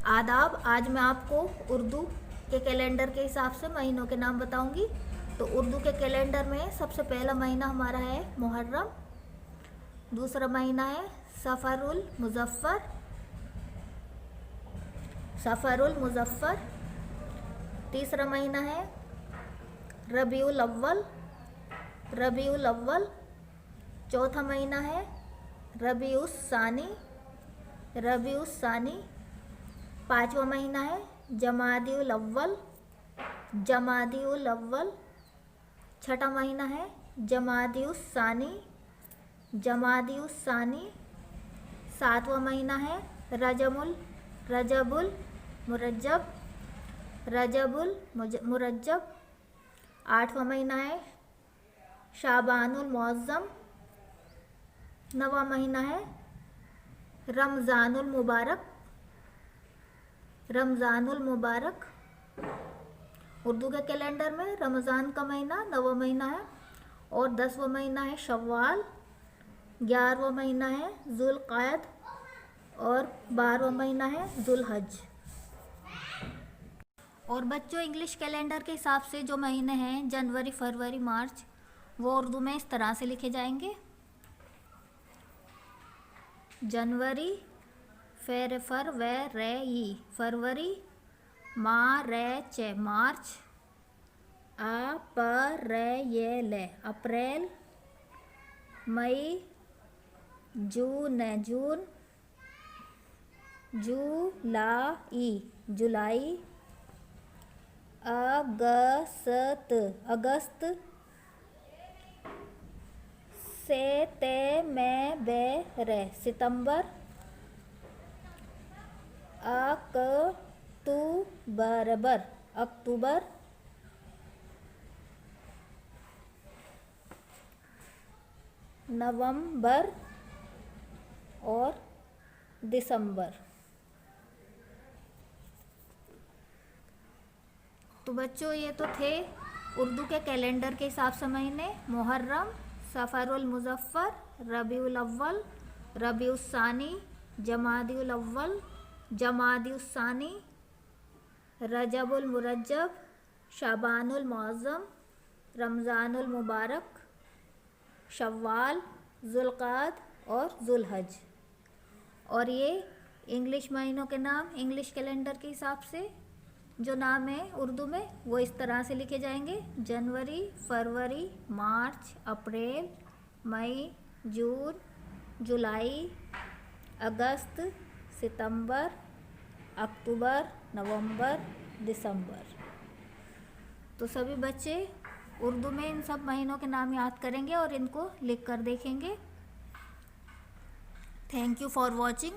आदाब। आज मैं आपको उर्दू के कैलेंडर के हिसाब से महीनों के नाम बताऊंगी। तो उर्दू के कैलेंडर में सबसे पहला महीना हमारा है मुहर्रम, दूसरा महीना है सफ़रुल मुज़फ़्फ़र, तीसरा महीना है रबीउल अव्वल, चौथा महीना है रबीउस सानी, पाँचवा महीना है जमादिउल अव्वल, छठा महीना है जमादिउस सानी, सातवां महीना है रजबुल मुरज्जब, आठवां महीना है शाबानुल मुअज़्ज़म, नवा महीना है रमज़ानुल मुबारक। उर्दू के कैलेंडर में रमज़ान का महीना नवा महीना है और 10वां महीना है शव्वाल, 11वां महीना है ज़ुल्क़अद और 12वां महीना है ज़ुल्हज। और बच्चों, इंग्लिश कैलेंडर के हिसाब से जो महीने हैं जनवरी, फरवरी, मार्च, वो उर्दू में इस तरह से लिखे जाएंगे। जनवरी फेर फर वे रे ई फरवरी, मा रे चे मार्च, आ पर रे ये ले अप्रैल, मई जून जुलाई, अगस्त सेतेम्बर सितंबर, अक्टूबर, नवंबर और दिसंबर। तो बच्चों, ये तो थे उर्दू के कैलेंडर के हिसाब से महीने मुहर्रम, सफ़रुल मुज़फ़्फ़र, रबीउल अव्वल, रबीउस सानी, जमादिउल अव्वल, जमादिउस सानी, रजबुल मुरज्जब, शाबानुल मुअज़्ज़म, रमज़ानुल मुबारक, शव्वाल, ज़ुल्क़अद और ज़ुल्हज। और ये इंग्लिश महीनों के नाम इंग्लिश कैलेंडर के हिसाब से जो नाम है उर्दू में वो इस तरह से लिखे जाएंगे: जनवरी, फरवरी, मार्च, अप्रैल, मई, जून, जुलाई, अगस्त, सितंबर, अक्टूबर, नवंबर, दिसंबर। तो सभी बच्चे उर्दू में इन सब महीनों के नाम याद करेंगे और इनको लिख कर देखेंगे। Thank you for watching.